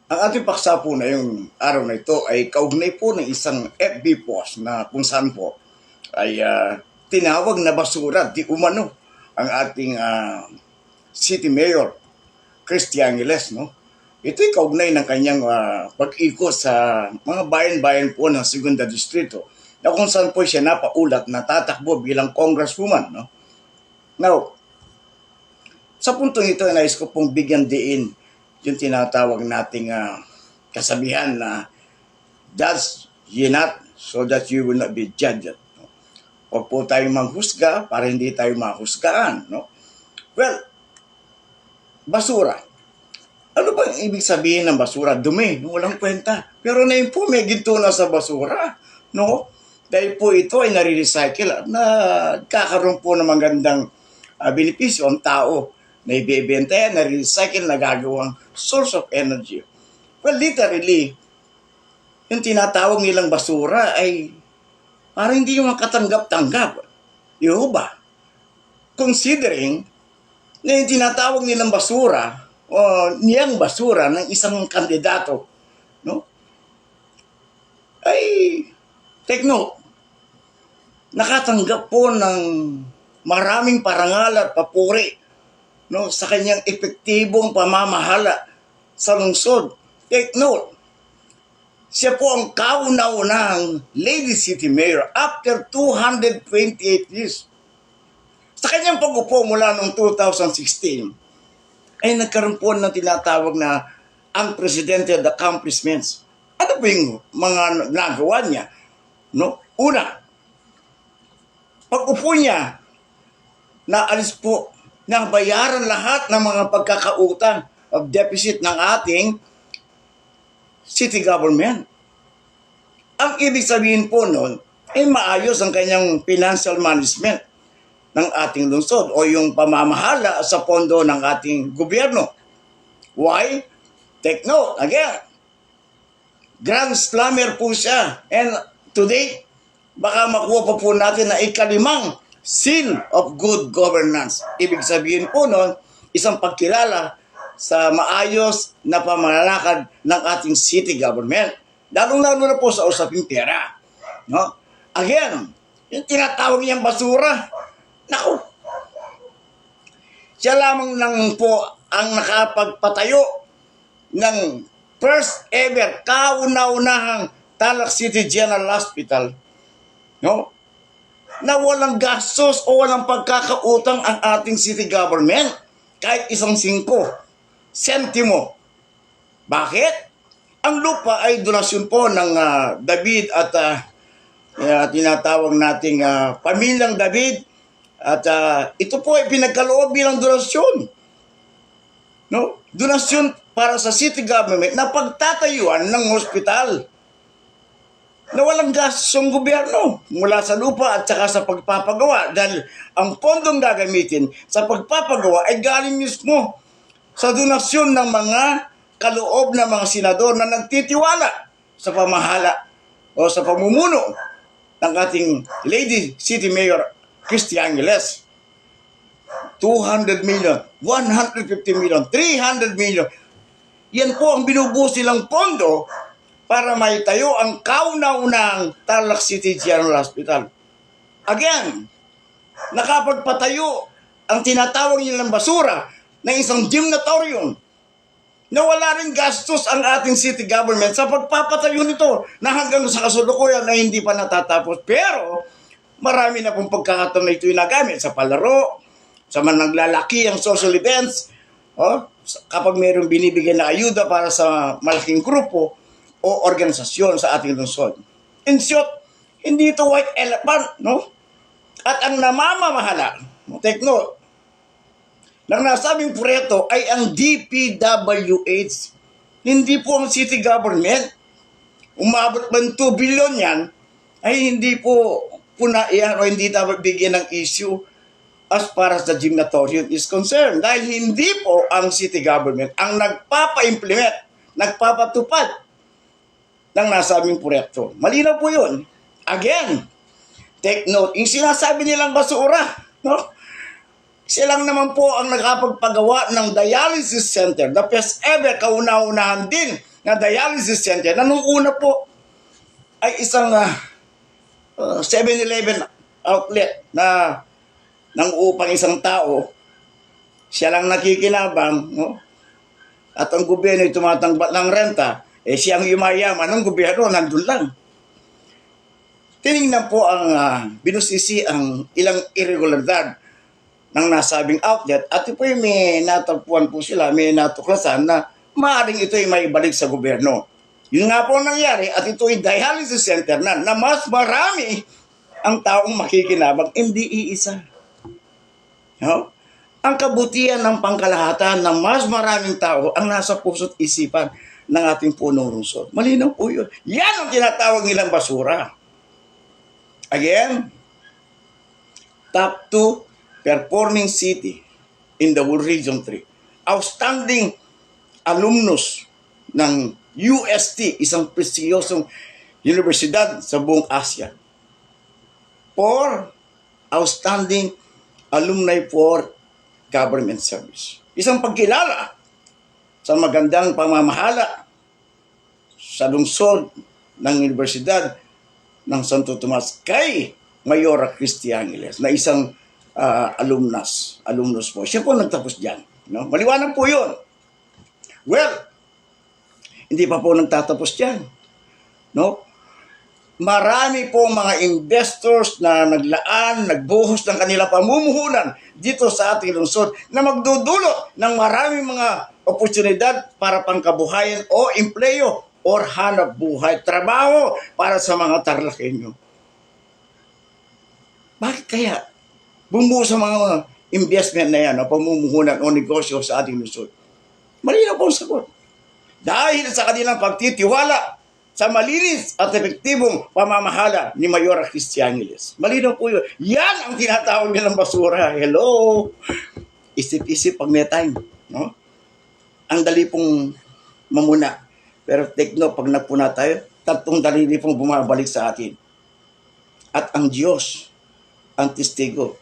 Ang ating paksa po na yung araw na ito ay kaugnay po ng isang FB post na kung saan po ay tinawag na basura di umano ang ating City Mayor Christy Angeles, no? Ito'y kaugnay ng kanyang pag-ikot sa mga bayan-bayan po ng Segunda Distrito na kung saan po siya napaulat na tatakbo bilang congresswoman, no? Now, sa puntong ito, nais ko pong bigyan diin yung tinatawag nating kasabihan na judge ye not so that you will not be judged. No? Huwag po tayong manghusga para hindi tayo mahusgaan. No? Well, basura. Ano ba ang ibig sabihin ng basura? Dumi, walang kwenta. Pero na yun po, may ginto na sa basura. No? Dahil po ito ay nare-recycle at kakaroon po ng magandang benepisyo ang tao na ibebenta yan, na-recycle, na gagawang source of energy. Well, literally, yung tinatawag nilang basura ay parang hindi yung makatanggap-tanggap. Yung ba? Considering na yung tinatawag nilang basura o niyang basura ng isang kandidato, no? Ay, take note, nakatanggap po ng maraming parangal at papuri, no, sa kanyang epektibong pamamahala sa lungsod. Take note, siya po ang kauna-unahang Lady City Mayor after 228 years. Sa kanyang pag-upo mula noong 2016, ay nagkaroon po ng tinatawag na unprecedented accomplishments. Ano po yung mga nagawa niya? No? Una, pag-upo niya, naalis po na bayaran lahat ng mga pagkakautang of deficit ng ating city government. Ang ibig sabihin po nun, ay maayos ang kanyang financial management ng ating lungsod o yung pamamahala sa pondo ng ating gobyerno. Why? Take note, again, grand slammer po siya. And today, baka makuha pa po natin na ikalimang seal of good governance. Ibig sabihin po nun, isang pagkilala sa maayos na pamamalakad ng ating city government. Lalong-lalo na po sa usaping pera. No? Again, yung tinatawag niyang basura, naku, siya lamang lang po ang nakapagpatayo ng first ever kauna-unahang Tarlac City General Hospital. No? Na walang gastos o walang pagkakautang ang ating city government kahit isang 5 sentimo. Bakit? Ang lupa ay donasyon po ng David at tinatawag nating pamilyang David at ito po ay pinagkaloob bilang donasyon. No? Donasyon para sa city government na pagtatayuan ng hospital na walang gastos ng gobyerno mula sa lupa at saka sa pagpapagawa dahil ang pondong gagamitin sa pagpapagawa ay galing mismo sa donasyon ng mga kaloob na mga senador na nagtitiwala sa pamahala o sa pamumuno ng ating Lady City Mayor Christy Angeles. 200 million, 150 million, 300 million. Yan po ang binubuhos nilang pondo para maitayo ang kauna-unang Tarlac City General Hospital. Again, nakapagpatayo ang tinatawag nilang basura ng isang gymnatorium na wala rin gastos ang ating city government sa pagpapatayo nito na hanggang sa kasalukuyan na hindi pa natatapos. Pero marami na pong pagkakataon na ito nagamit sa palaro, sa mga naglalaki ang social events, kapag mayroong binibigyan na ayuda para sa malaking grupo o organisasyon sa ating lungsod. In short, hindi ito white elephant, no? At ang namamamahala, take note, ng nasabing proyekto ay ang DPWH, hindi po ang city government. Umabot man 2 billion yan, ay hindi po punaiyan o hindi dapat bigyan ng issue as far as the gymnatorium is concerned. Dahil hindi po ang city government ang nagpapa-implement, nagpapatupad ng nasabing proyekto. Malinaw po yun. Again, take note, yung sinasabi nilang basura, no? Silang naman po ang nakapagpagawa ng dialysis center, the first ever kauna-unahan din na dialysis center na nung una po ay isang 7-Eleven outlet na nang upang isang tao, siya lang nakikinabang, no? At ang gobyerno ay tumatangbat ng renta, siya ang yumayaman, ang gobyerno nandun lang. Tinignan po ang binusisi ang ilang irregularidad ng nasabing outlet at ito ay may natagpuan po sila, may natuklasan na maaaring ito ay maibalik sa gobyerno. Yun nga po ang nangyari at ito ay dialysis center na mas marami ang taong makikinabang, hindi iisa. No? Ang kabutihan ng pangkalahatan na mas maraming tao ang nasa puso't isipan ng ating punong lungsod. Malinaw po yun. Yan ang tinatawag nilang basura. Again, top 2 performing city in the whole Region 3. Outstanding alumnus ng UST, isang prestiyosong universidad sa buong Asia. 4 outstanding alumni for government service. Isang pagkilala sa magandang pamamahala sa lungsod ng Universidad ng Santo Tomas kay Mayora Christie Angeles na isang alumnus po. Siya po nagtapos dyan. No? Maliwanag po yun. Well, hindi pa po nagtatapos dyan. No? Marami pong mga investors na naglaan, nagbuhos ng kanilang pamumuhunan dito sa ating lungsod na magdudulot ng maraming mga oportunidad para pangkabuhayan o empleyo or hanap buhay, trabaho para sa mga Tarlakenyo. Bakit kaya bumuo sa mga investment na yan o pamumuhunan o negosyo sa ating lungsod? Malinaw po ang sagot. Dahil sa kanilang pagtitiwala sa malinis at epektibong pamamahala ni Mayora Christie Angeles. Malinaw po yun. Yan ang tinatawag nilang basura. Hello! Isip-isip pag may time. No? Ang dali pong mamuna. Pero take note, pag nagpuna tayo, 3 dalili pong bumabalik sa atin. At ang Diyos, ang testigo,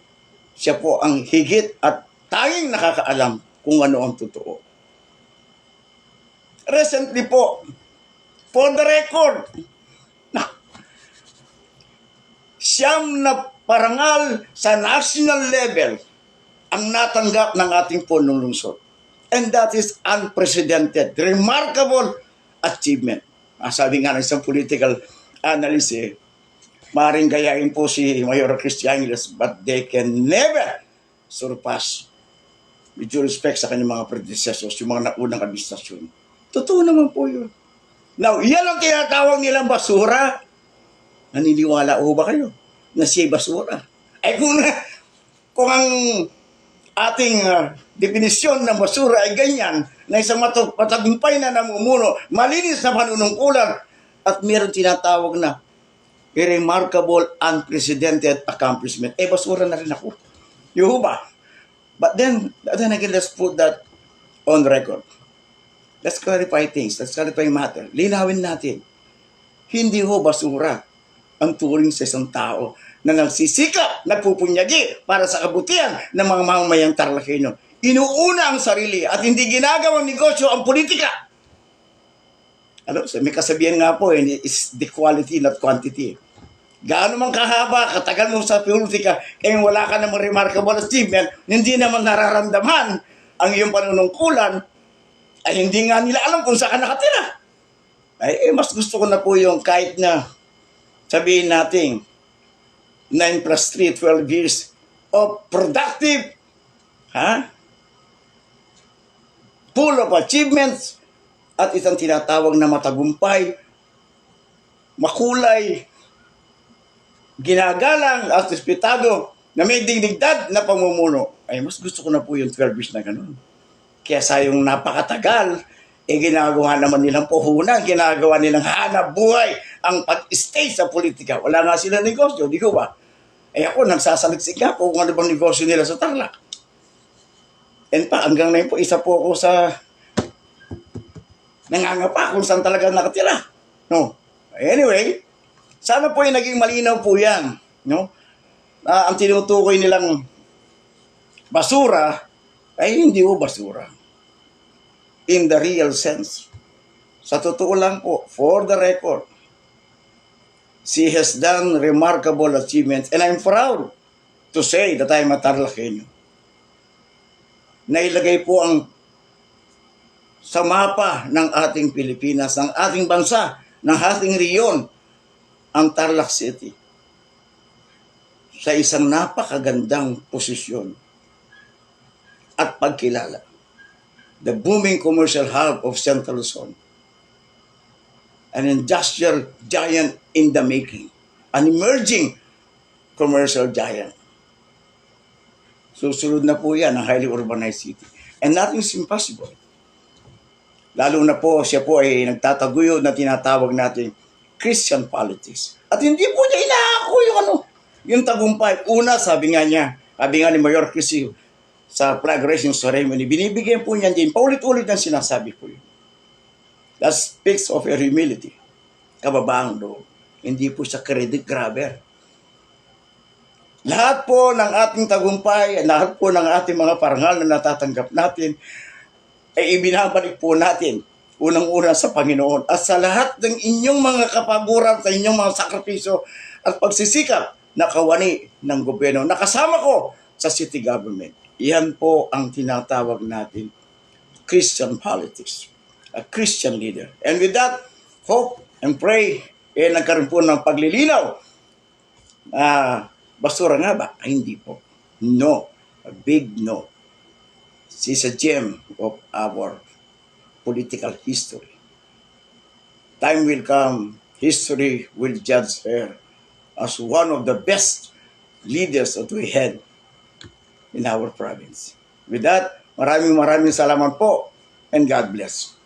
siya po ang higit at tanging nakakaalam kung ano ang totoo. Recently po, for the record, siyam na parangal sa national level ang natanggap ng ating punong lungsod. And that is unprecedented, remarkable achievement. Sabi nga ng isang political analyst, maaaring gayahin po si Mayora Christie Angeles, but they can never surpass, with due respect sa kanyang mga predecessors, yung mga naunang administrasyon. Totoo naman po yun. Now, yan ang tinatawag nilang basura. Naniniwala o ba kayo na siya'y basura? Ay kung ang ating definisyon ng basura ay ganyan, na isang matagumpay na namumuno, malinis na panunungkulan, at meron tinatawag na remarkable, unprecedented accomplishment. Basura na rin ako. Yung ba? But then again, let's put that on record. Let's clarify things. Let's clarify matter. Linawin natin. Hindi ho basura ang turing sa isang tao na nagsisikap, nagpupunyagi para sa kabutihan ng mga mamamayang Tarlakenyo. Inuuna ang sarili at hindi ginagawang negosyo ang politika. May kasabihan nga po, is the quality not quantity. Gaano man kahaba, katagal mo sa politika, wala ka namang remarkable achievement, hindi naman nararamdaman ang iyong panunungkulan, ay hindi nga nila alam kung saan ka nakatira. Mas gusto ko na po yung kahit na sabihin natin 9 plus 3, 12 years of productive, full of achievements, at isang tinatawag na matagumpay, makulay, ginagalang at respetado na may dignidad na pamumuno. Mas gusto ko na po yung 12 years na ganun. Kaya sa yung napakatagal, ginagawa naman nilang puhunan, ginagawa nilang hanap buhay ang pag-stay sa politika. Wala nga sila negosyo, di ko ba? Ako, nagsasaliksik nga po kung ano bang negosyo nila sa Tarlac. And hanggang na po, isa po ako sa nangangapa kung saan talaga nakatira. No? Anyway, sana po yung naging malinaw po yan. No? Ang tinutukoy nilang basura ay hindi po basura. In the real sense. Sa totoo lang po, for the record, she has done remarkable achievements and I'm proud to say that I'm a Tarlakenyo. Nailagay po ang sa mapa ng ating Pilipinas, ng ating bansa, ng ating riyon, ang Tarlac City sa isang napakagandang posisyon at pagkilala. The booming commercial hub of Central Luzon. An industrial giant in the making. An emerging commercial giant. Susunod na po yan ang highly urbanized city. And nothing is impossible. Lalo na po, siya po ay nagtataguyod na tinatawag natin Christian politics. At hindi po niya inaako yung tagumpay. Una, sabi nga ni Mayor Crisio sa flag-raising ceremony, binibigyan po niya din, paulit-ulit ang sinasabi po yun. That speaks of her humility. Kababaang loob. Hindi po siya credit grabber. Lahat po ng ating tagumpay, lahat po ng ating mga parangal na natatanggap natin, ay ibinabalik po natin unang-una sa Panginoon. At sa lahat ng inyong mga kapaguran, sa inyong mga sakripisyo at pagsisikap na kawani ng gobyerno, nakasama ko sa city government. Iyan po ang tinatawag natin Christian politics. A Christian leader. And with that, hope and pray, nagkaroon po ng paglilinaw. Basura nga ba? Ay, hindi po. No. A big no. She's a gem of our political history. Time will come, history will judge her as one of the best leaders that we had in our province. With that, maraming salamat po and God bless.